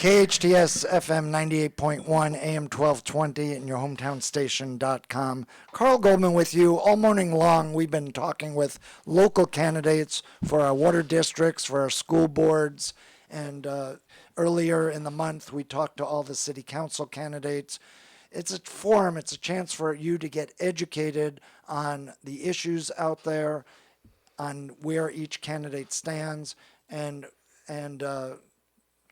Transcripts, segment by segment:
KHTS FM 98.1 AM 1220 and your hometown station.com. Carl Goldman with you. All morning long, we've been talking with local candidates for our water districts, for our school boards, and earlier in the month, we talked to all the city council candidates. It's a forum, it's a chance for you to get educated on the issues out there, on where each candidate stands, and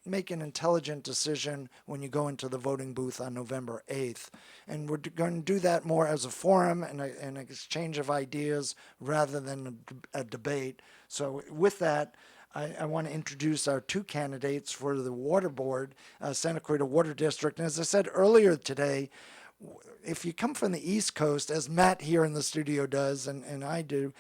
make an intelligent decision when you go into the voting booth on November 8th. And we're going to do that more as a forum and an exchange of ideas rather than a debate. So with that, I want to introduce our two candidates for the water board, Santa Clarita Water District. And as I said earlier today, if you come from the East Coast, as Matt here in the studio does, and I do,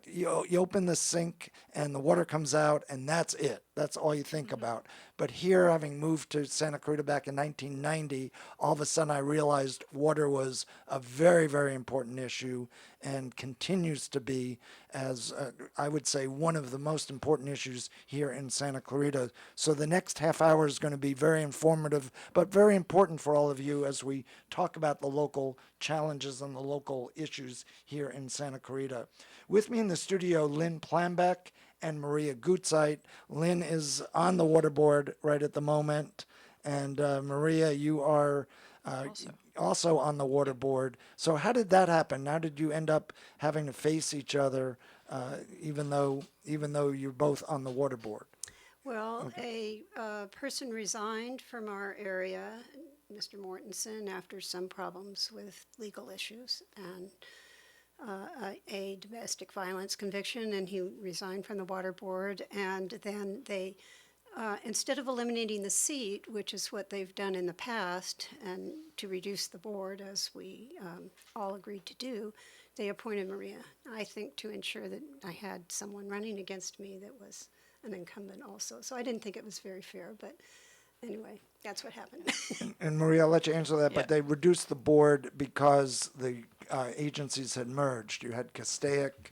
you open the sink and the water comes out, and that's it. That's all you think about. But here, having moved to Santa Clarita back in 1990, all of a sudden I realized water was a very, very important issue and continues to be, as I would say, one of the most important issues here in Santa Clarita. So the next half hour is going to be very informative, but very important for all of you as we talk about the local challenges and the local issues here in Santa Clarita. With me in the studio, Lynne Plambeck and Maria Gutzeit. Lynne is on the water board right at the moment, and Maria, you are also on the water board. So how did that happen? How did you end up having to face each other, even though you're both on the water board? Well, a person resigned from our area, Mr. Mortensen, after some problems with legal issues and a domestic violence conviction, and he resigned from the water board. And then they, instead of eliminating the seat, which is what they've done in the past, and to reduce the board, as we all agreed to do, they appointed Maria, I think, to ensure that I had someone running against me that was an incumbent also. So I didn't think it was very fair, but anyway, that's what happened. And Maria, I'll let you answer that, Yeah. but they reduced the board because the agencies had merged. You had Castaic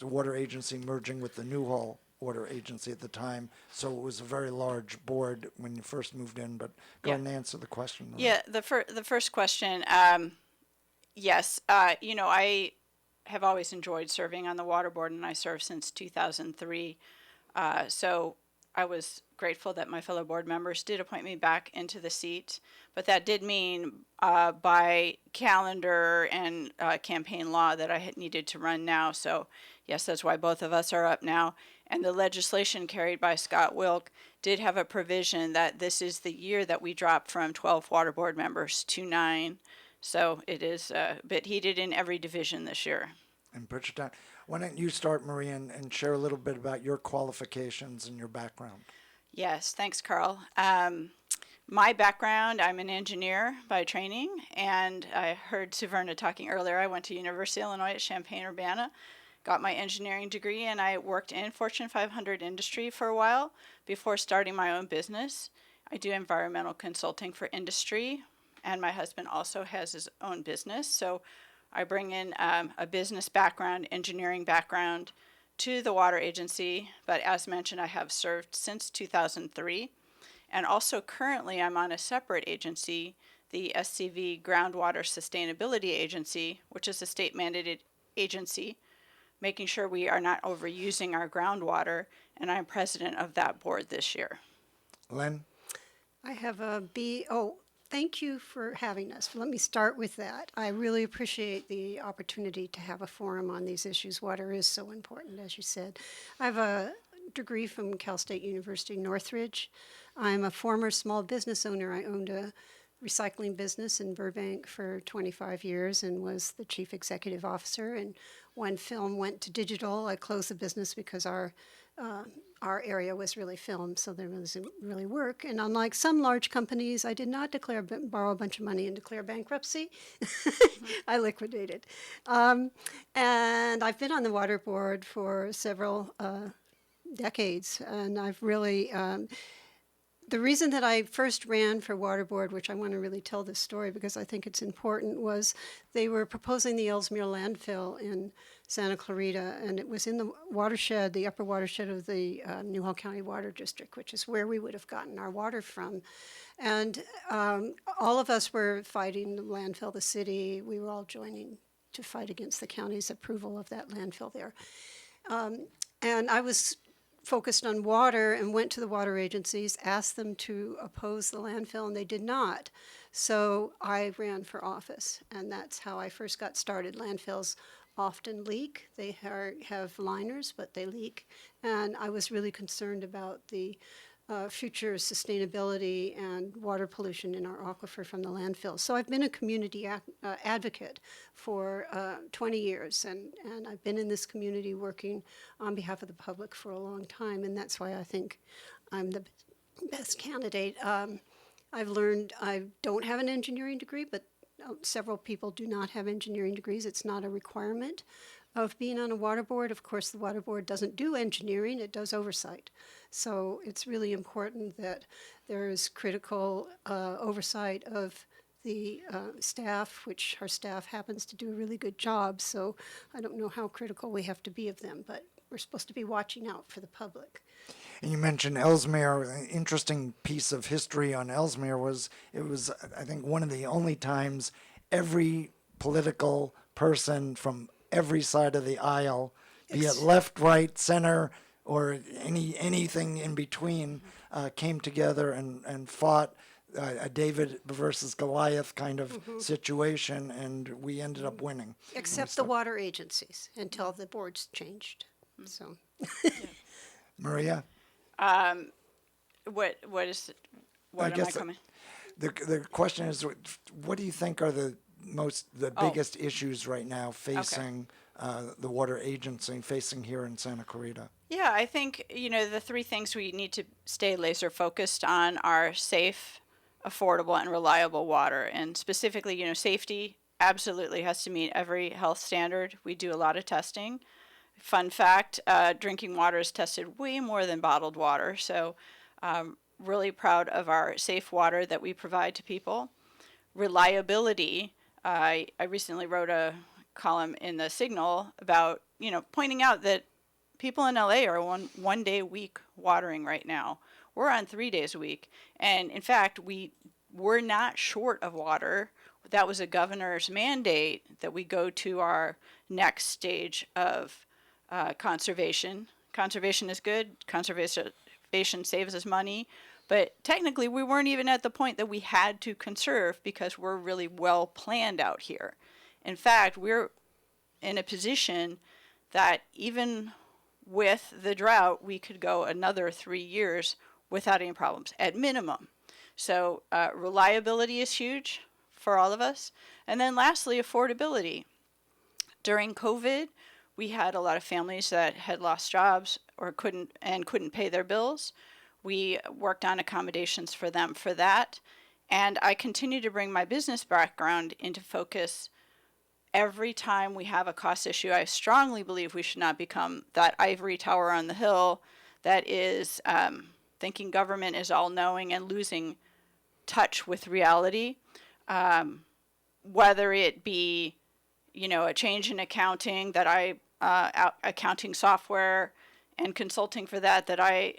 Water Agency merging with the Newhall Water Agency at the time, so it was a very large board when you first moved in, but go ahead and answer the question. Maria. Yeah, the first question, yes, I have always enjoyed serving on the water board, and I served since 2003. So I was grateful that my fellow board members did appoint me back into the seat, but that did mean by calendar and campaign law that I had needed to run now. So yes, that's why both of us are up now. And the legislation carried by Scott Wilk did have a provision that this is the year that we drop from 12 water board members to 9. So it is a bit heated in every division this year. And put your time. Why don't you start, Maria, and share a little bit about your qualifications and your background? Yes, thanks, Carl. My background, I'm an engineer by training, and I heard Suverna talking earlier. I went to University of Illinois at Champaign-Urbana, got my engineering degree, and I worked in Fortune 500 industry for a while before starting my own business. I do environmental consulting for industry, and my husband also has his own business. So I bring in a business background, engineering background to the water agency, but as mentioned, I have served since 2003. And also currently I'm on a separate agency, the SCV Groundwater Sustainability Agency, which is a state mandated agency, making sure we are not overusing our groundwater, and I'm president of that board this year. Lynne? I have a B. Oh, thank you for having us. Let me start with that. I really appreciate the opportunity to have a forum on these issues. Water is so important, as you said. I have a degree from Cal State University Northridge. I'm a former small business owner. I owned a recycling business in Burbank for 25 years and was the chief executive officer. And when film went to digital, I closed the business because our area was really film, so there wasn't really work. And unlike some large companies, I did not borrow a bunch of money and declare bankruptcy. I liquidated. And I've been on the water board for several decades, and I've really The reason that I first ran for water board, which I want to really tell this story because I think it's important, was they were proposing the Ellesmere landfill in Santa Clarita, and it was in the watershed, the upper watershed of the Newhall County Water District, which is where we would have gotten our water from. And all of us were fighting the landfill, the city. We were all joining to fight against the county's approval of that landfill there. And I was focused on water and went to the water agencies, asked them to oppose the landfill, and they did not. So I ran for office, and that's how I first got started. Landfills often leak. They have liners, but they leak. And I was really concerned about the future sustainability and water pollution in our aquifer from the landfill. So I've been a community advocate for 20 years, and I've been in this community working on behalf of the public for a long time, and that's why I think I'm the best candidate. I've learned I don't have an engineering degree, but several people do not have engineering degrees. It's not a requirement of being on a water board. Of course, the water board doesn't do engineering, it does oversight. So it's really important that there is critical oversight of the staff, which our staff happens to do a really good job. So I don't know how critical we have to be of them, but we're supposed to be watching out for the public. And you mentioned Ellesmere. An interesting piece of history on Ellesmere was it was, I think, one of the only times every political person from every side of the aisle, be it left, right, center, or anything in between, came together and fought a David versus Goliath kind of situation, and we ended up winning. Except the water agencies until the boards changed. So, Maria? What am I guess coming? The question is, what do you think are the biggest issues right now facing the water agency, facing here in Santa Clarita? Yeah, I think, the three things we need to stay laser focused on are safe, affordable, and reliable water. And specifically, safety absolutely has to meet every health standard. We do a lot of testing. Fun fact, drinking water is tested way more than bottled water. So really proud of our safe water that we provide to people. Reliability, I recently wrote a column in the Signal about, pointing out that people in LA are one day a week watering right now. We're on 3 days a week. And in fact, we're not short of water. That was a governor's mandate that we go to our next stage of conservation. Conservation is good. Conservation saves us money. But technically, we weren't even at the point that we had to conserve because we're really well planned out here. In fact, we're in a position that even with the drought, we could go another 3 years without any problems, at minimum. So reliability is huge for all of us. And then lastly, affordability. During COVID, we had a lot of families that had lost jobs or couldn't pay their bills. We worked on accommodations for them for that. And I continue to bring my business background into focus every time we have a cost issue. I strongly believe we should not become that ivory tower on the hill that is thinking government is all-knowing and losing touch with reality. Whether it be, a change in accounting that accounting software and consulting for that I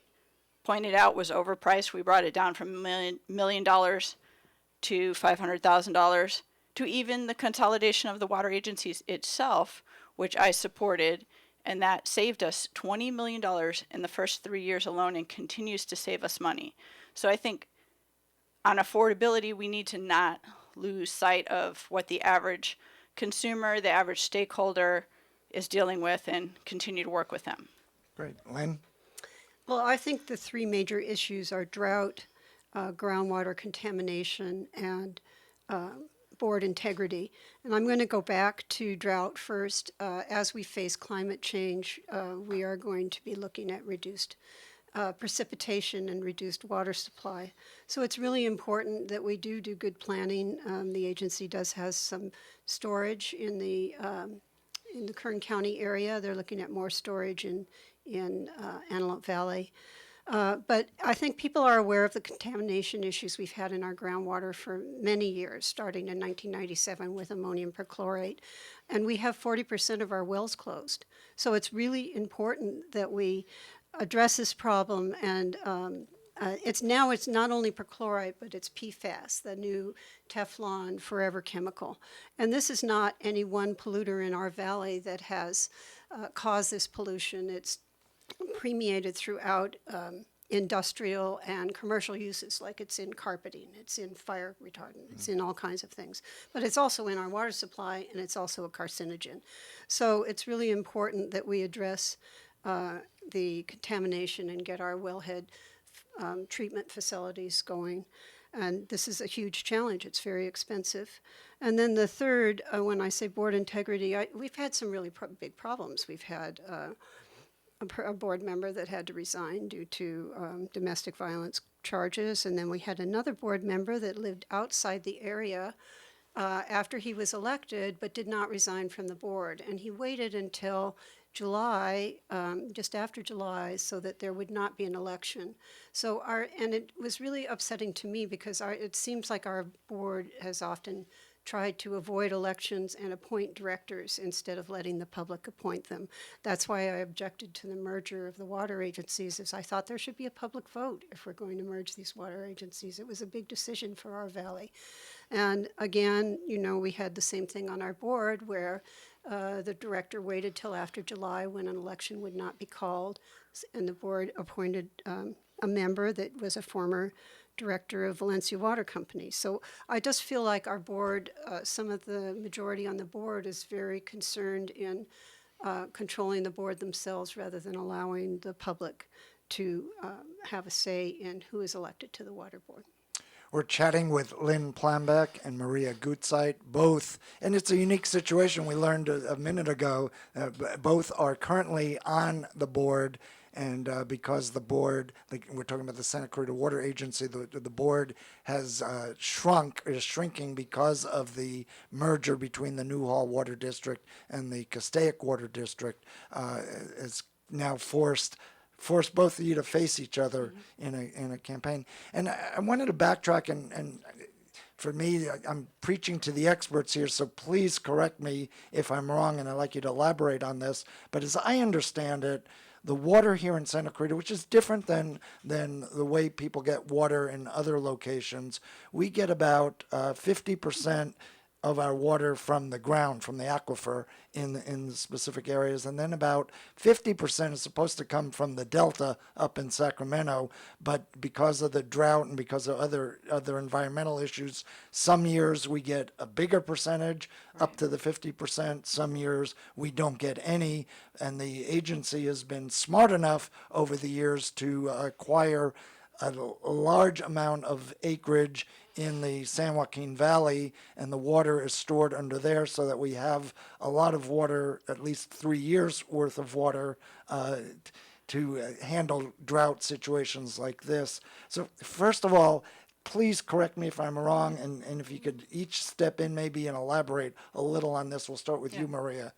pointed out was overpriced. We brought it down from $1 million to $500,000, to even the consolidation of the water agencies itself, which I supported, and that saved us $20 million in the first 3 years alone and continues to save us money. So I think on affordability, we need to not lose sight of what the average consumer, the average stakeholder is dealing with, and continue to work with them. Great. Lynne? Well, I think the three major issues are drought, groundwater contamination, and board integrity. And I'm going to go back to drought first. As we face climate change, we are going to be looking at reduced precipitation and reduced water supply. So it's really important that we do good planning. The agency has some storage in the Kern County area. They're looking at more storage in Antelope Valley. But I think people are aware of the contamination issues we've had in our groundwater for many years, starting in 1997 with ammonium perchlorate. And we have 40% of our wells closed. So it's really important that we address this problem. And it's not only perchlorate, but it's PFAS, the new Teflon forever chemical. And this is not any one polluter in our valley that has caused this pollution. It's permeated throughout industrial and commercial uses, like it's in carpeting, it's in fire retardant, it's in all kinds of things. But it's also in our water supply, and it's also a carcinogen. So it's really important that we address the contamination and get our wellhead treatment facilities going. And this is a huge challenge. It's very expensive. And then the third, when I say board integrity, we've had some really big problems. We've had a board member that had to resign due to domestic violence charges. And then we had another board member that lived outside the area after he was elected, but did not resign from the board. And he waited until July, just after July, so that there would not be an election. And it was really upsetting to me because it seems like our board has often tried to avoid elections and appoint directors instead of letting the public appoint them. That's why I objected to the merger of the water agencies, is I thought there should be a public vote if we're going to merge these water agencies. It was a big decision for our valley. And again, we had the same thing on our board where the director waited till after July when an election would not be called, and the board appointed a member that was a former director of Valencia Water Company. So I just feel like our board, some of the majority on the board is very concerned in controlling the board themselves rather than allowing the public to have a say in who is elected to the water board. We're chatting with Lynne Plambeck and Maria Gutzeit, both, and it's a unique situation. We learned a minute ago, both are currently on the board, and because the board, like we're talking about the Santa Clarita Water Agency, the board has is shrinking because of the merger between the Newhall Water District and the Castaic Water District, has now forced both of you to face each other in a campaign. And I wanted to backtrack, and for me, I'm preaching to the experts here, so please correct me if I'm wrong, and I'd like you to elaborate on this. But as I understand it, the water here in Santa Clarita, which is different than the way people get water in other locations, we get about 50% of our water from the ground, from the aquifer in the specific areas, and then about 50% is supposed to come from the delta up in Sacramento, but because of the drought and because of other environmental issues, some years we get a bigger percentage, up to the 50%, some years we don't get any, and the agency has been smart enough over the years to acquire a large amount of acreage in the San Joaquin Valley, and the water is stored under there so that we have a lot of water, at least 3 years worth of water, to handle drought situations like this. So first of all, please correct me if I'm wrong, and if you could each step in maybe and elaborate a little on this. We'll start with you, Maria,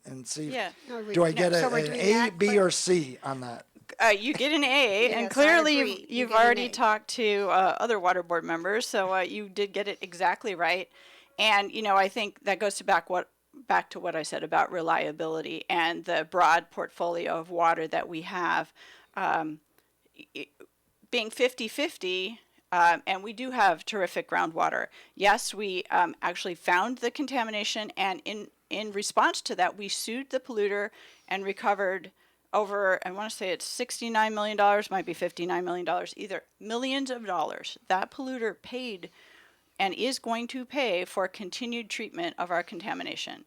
and see. Yeah. Do I get So we're an doing A, that, B, but- or C on that? You get an A, and Yes, I clearly agree. You you've get an already A. talked to other water board members, so you did get it exactly right. And I think that goes back to what I said about reliability and the broad portfolio of water that we have, being 50-50. And we do have terrific groundwater. Yes, we actually found the contamination, and in response to that, we sued the polluter and recovered over, I want to say it's $69 million, might be $59 million, either millions of dollars. That polluter paid and is going to pay for continued treatment of our contamination.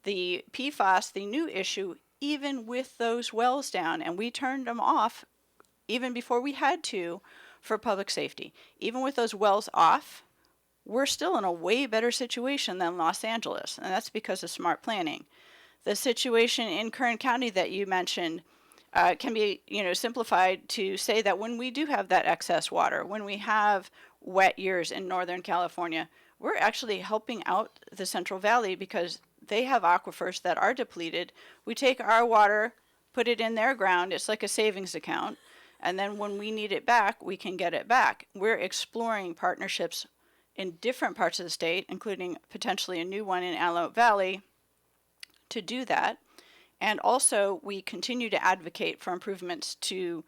The PFAS, the new issue, even with those wells down, and we turned them off even before we had to for public safety. Even with those wells off, we're still in a way better situation than Los Angeles, and that's because of smart planning. The situation in Kern County that you mentioned can be, simplified to say that when we do have that excess water, when we have wet years in Northern California, we're actually helping out the Central Valley because they have aquifers that are depleted. We take our water, put it in their ground. It's like a savings account. And then when we need it back, we can get it back. We're exploring partnerships in different parts of the state, including potentially a new one in Antelope Valley, to do that. And also, we continue to advocate for improvements to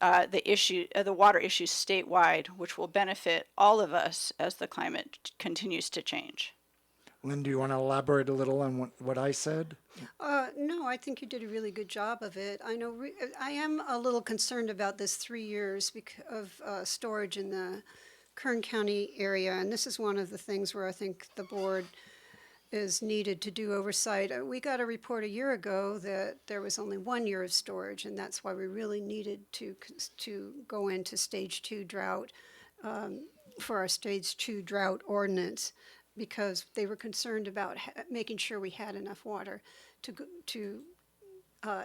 the water issues statewide, which will benefit all of us as the climate continues to change. Lynn, do you want to elaborate a little on what I said? No, I think you did a really good job of it. I know I am a little concerned about this 3 years of storage in the Kern County area, and this is one of the things where I think the board is needed to do oversight. We got a report a year ago that there was only 1 year of storage, and that's why we really needed to go into stage 2 drought for our stage 2 drought ordinance, because they were concerned about making sure we had enough water to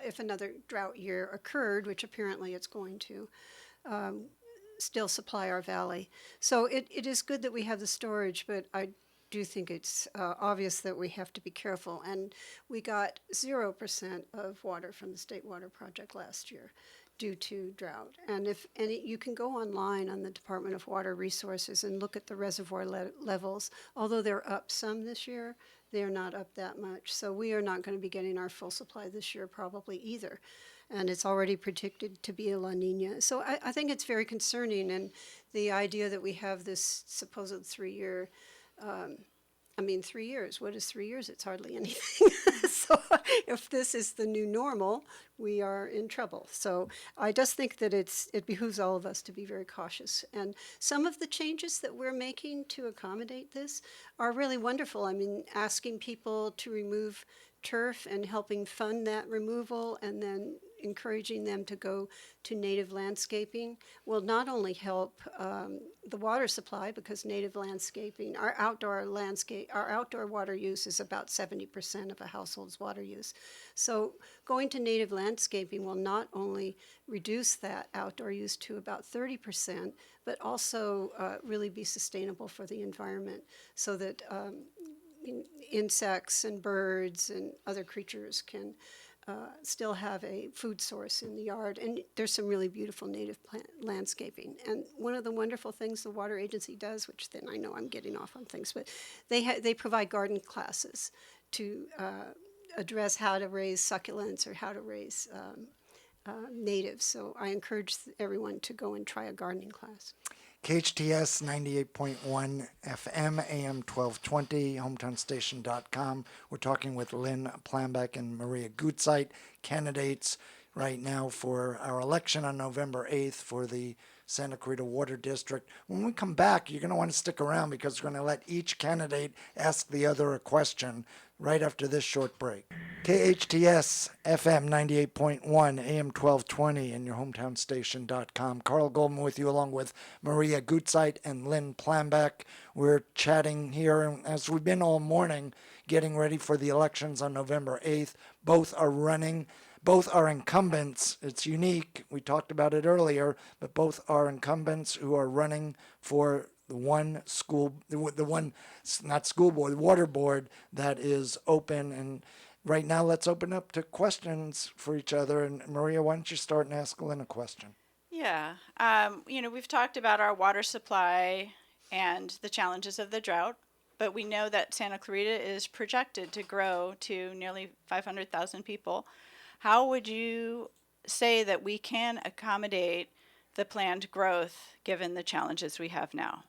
if another drought year occurred, which apparently it's going to, still supply our valley. So it is good that we have the storage, but I do think it's obvious that we have to be careful. And we got 0% of water from the State Water Project last year due to drought. And you can go online on the Department of Water Resources and look at the reservoir levels. Although they're up some this year, they're not up that much. So we are not going to be getting our full supply this year probably either. And it's already predicted to be a La Nina. So I think it's very concerning. And the idea that we have this supposed 3-year 3 years, what is 3 years? It's hardly anything. So if this is the new normal, we are in trouble. So I just think that it behooves all of us to be very cautious. And some of the changes that we're making to accommodate this are really wonderful. I mean, asking people to remove turf and helping fund that removal, and then encouraging them to go to native landscaping will not only help the water supply, because native landscaping, our outdoor water use is about 70% of a household's water use. So going to native landscaping will not only reduce that outdoor use to about 30%, but also really be sustainable for the environment, so that insects and birds and other creatures can still have a food source in the yard. And there's some really beautiful native plant landscaping. And one of the wonderful things the Water Agency does, which then I know I'm getting off on things, but they provide garden classes to address how to raise succulents or how to raise natives. So I encourage everyone to go and try a gardening class. KHTS 98.1 FM, AM 1220, hometownstation.com. We're talking with Lynne Plambeck and Maria Gutzeit, candidates right now for our election on November 8th for the Santa Clarita Water District. When we come back, you're going to want to stick around, because we're going to let each candidate ask the other a question right after this short break. KHTS FM 98.1 AM 1220 and your hometownstation.com. Carl Goldman with you, along with Maria Gutzeit and Lynne Plambeck. We're chatting here, and as we've been all morning, getting ready for the elections on November 8th. Both are running. Both are incumbents. It's unique. We talked about it earlier, but both are incumbents who are running for the water board that is open. And right now, let's open up to questions for each other. And Maria, why don't you start and ask Lynn a question? Yeah. We've talked about our water supply and the challenges of the drought, but we know that Santa Clarita is projected to grow to nearly 500,000 people. How would you say that we can accommodate the planned growth given the challenges we have now?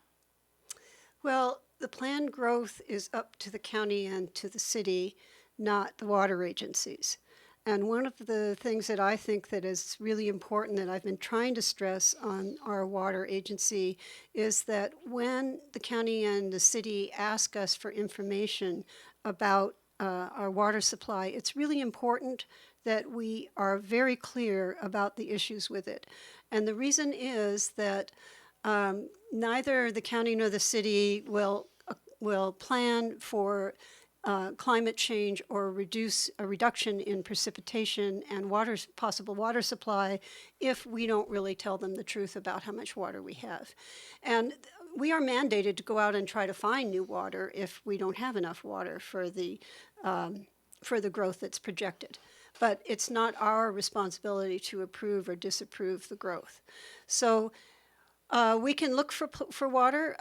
Well, the planned growth is up to the county and to the city, not the water agencies. And one of the things that I think that is really important that I've been trying to stress on our water agency is that when the county and the city ask us for information about our water supply, it's really important that we are very clear about the issues with it. And the reason is that neither the county nor the city will plan for climate change or a reduction in precipitation and possible water supply if we don't really tell them the truth about how much water we have. And we are mandated to go out and try to find new water if we don't have enough water for the growth that's projected. but it's not our responsibility to approve or disapprove the growth. So we can look for water.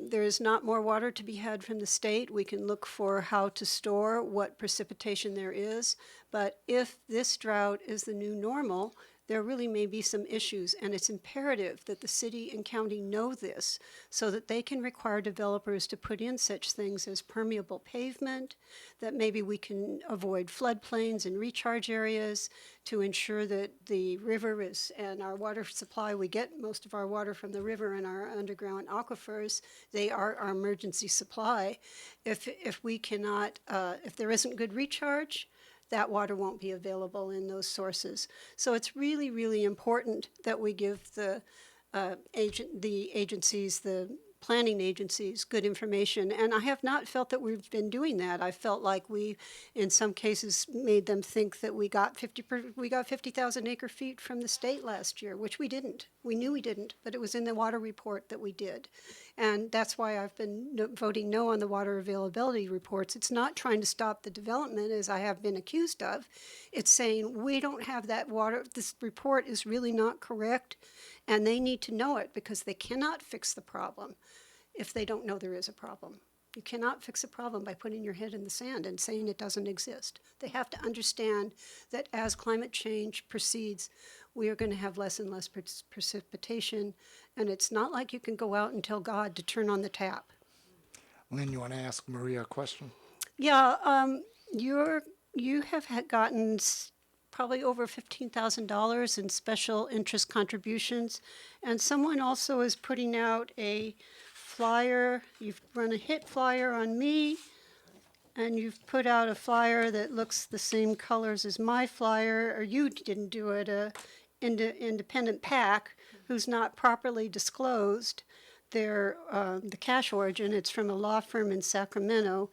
There is not more water to be had from the state. We can look for how to store what precipitation there is. But if this drought is the new normal, there really may be some issues, and it's imperative that the city and county know this so that they can require developers to put in such things as permeable pavement, that maybe we can avoid floodplains and recharge areas to ensure that the river is, and our water supply, we get most of our water from the river and our underground aquifers. They are our emergency supply. If we cannot, if there isn't good recharge, that water won't be available in those sources. So it's really, really important that we give the agencies, the planning agencies, good information. And I have not felt that we've been doing that. I felt like we, in some cases, made them think that we got 50,000 acre feet from the state last year, which we didn't. We knew we didn't, but it was in the water report that we did. And that's why I've been voting no on the water availability reports. It's not trying to stop the development, as I have been accused of. It's saying we don't have that water. This report is really not correct, and they need to know it because they cannot fix the problem if they don't know there is a problem. You cannot fix a problem by putting your head in the sand and saying it doesn't exist. They have to understand that as climate change proceeds, we are going to have less and less precipitation, and it's not like you can go out and tell God to turn on the tap. Lynn, you want to ask Maria a question? Yeah, you have gotten probably over $15,000 in special interest contributions, and someone also is putting out a flyer. You've run a hit flyer on me, and you've put out a flyer that looks the same colors as my flyer, or you didn't do it, independent PAC who's not properly disclosed their the cash origin. It's from a law firm in Sacramento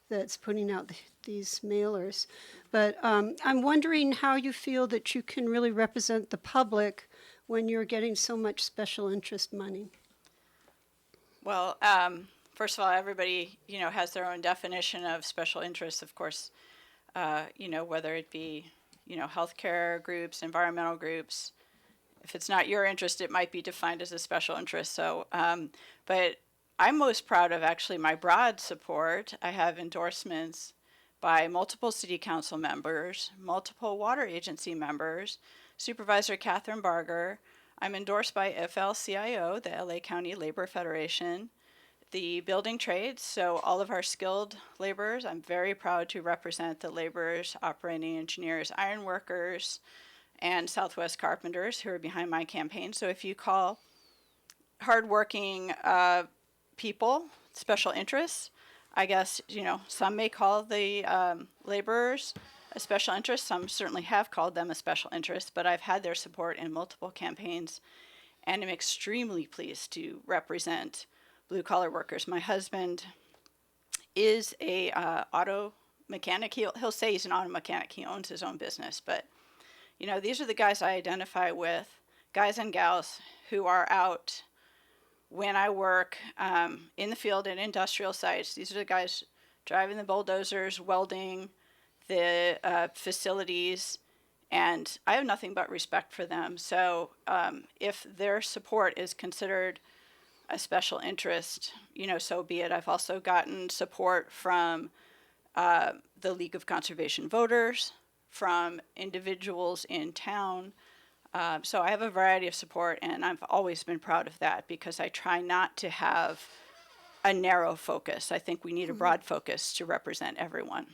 that's putting out these mailers. But I'm wondering how you feel that you can really represent the public when you're getting so much special interest money. Well, first of all, everybody, has their own definition of special interests, of course, whether it be, healthcare groups, environmental groups. If it's not your interest, it might be defined as a special interest. So, but I'm most proud of actually my broad support. I have endorsements by multiple city council members, multiple water agency members, Supervisor Catherine Barger. I'm endorsed by FLCIO, the LA County Labor Federation, the building trades, so all of our skilled laborers. I'm very proud to represent the laborers, operating engineers, iron workers, and Southwest carpenters who are behind my campaign. So if you call hardworking people special interests, I guess, some may call the laborers a special interest. Some certainly have called them a special interest, but I've had their support in multiple campaigns, and I'm extremely pleased to represent blue-collar workers. My husband is a auto mechanic. He'll say he's an auto mechanic. He owns his own business, but these are the guys I identify with, guys and gals who are out when I work in the field at industrial sites. These are the guys driving the bulldozers, welding the facilities, and I have nothing but respect for them. So if their support is considered a special interest, so be it. I've also gotten support from the League of Conservation Voters, from individuals in town. So I have a variety of support, and I've always been proud of that because I try not to have a narrow focus. I think we need a broad focus to represent everyone.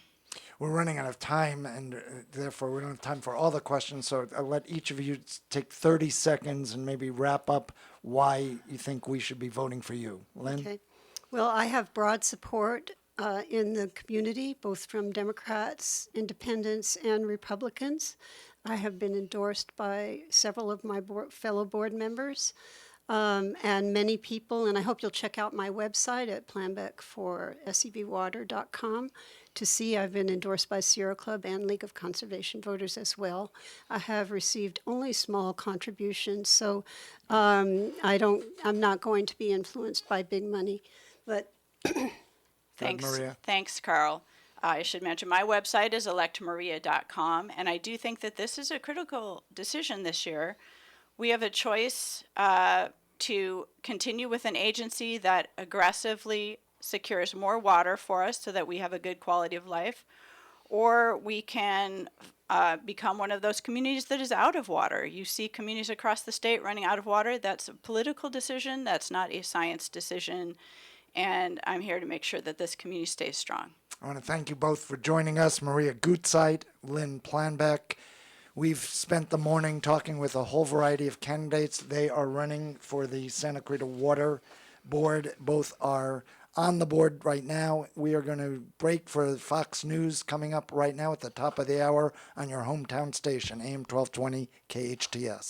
We're running out of time, and therefore we don't have time for all the questions. So I'll let each of you take 30 seconds and maybe wrap up why you think we should be voting for you. Lynn? Okay. Well, I have broad support in the community, both from Democrats, Independents, and Republicans. I have been endorsed by several of my fellow board members and many people, and I hope you'll check out my website at Plambeck for scvwater.com to see I've been endorsed by Sierra Club and League of Conservation Voters as well. I have received only small contributions, so I'm not going to be influenced by big money. But Thanks, Maria. thanks, Carl. I should mention my website is electmaria.com, and I do think that this is a critical decision this year. We have a choice to continue with an agency that aggressively secures more water for us so that we have a good quality of life, or we can become one of those communities that is out of water. You see communities across the state running out of water. That's a political decision. That's not a science decision. And I'm here to make sure that this community stays strong. I want to thank you both for joining us, Maria Gutzeit, Lynne Plambeck. We've spent the morning talking with a whole variety of candidates. They are running for the Santa Cruz Water Board. Both are on the board right now. We are going to break for Fox News coming up right now at the top of the hour on your hometown station, AM 1220 KHTS.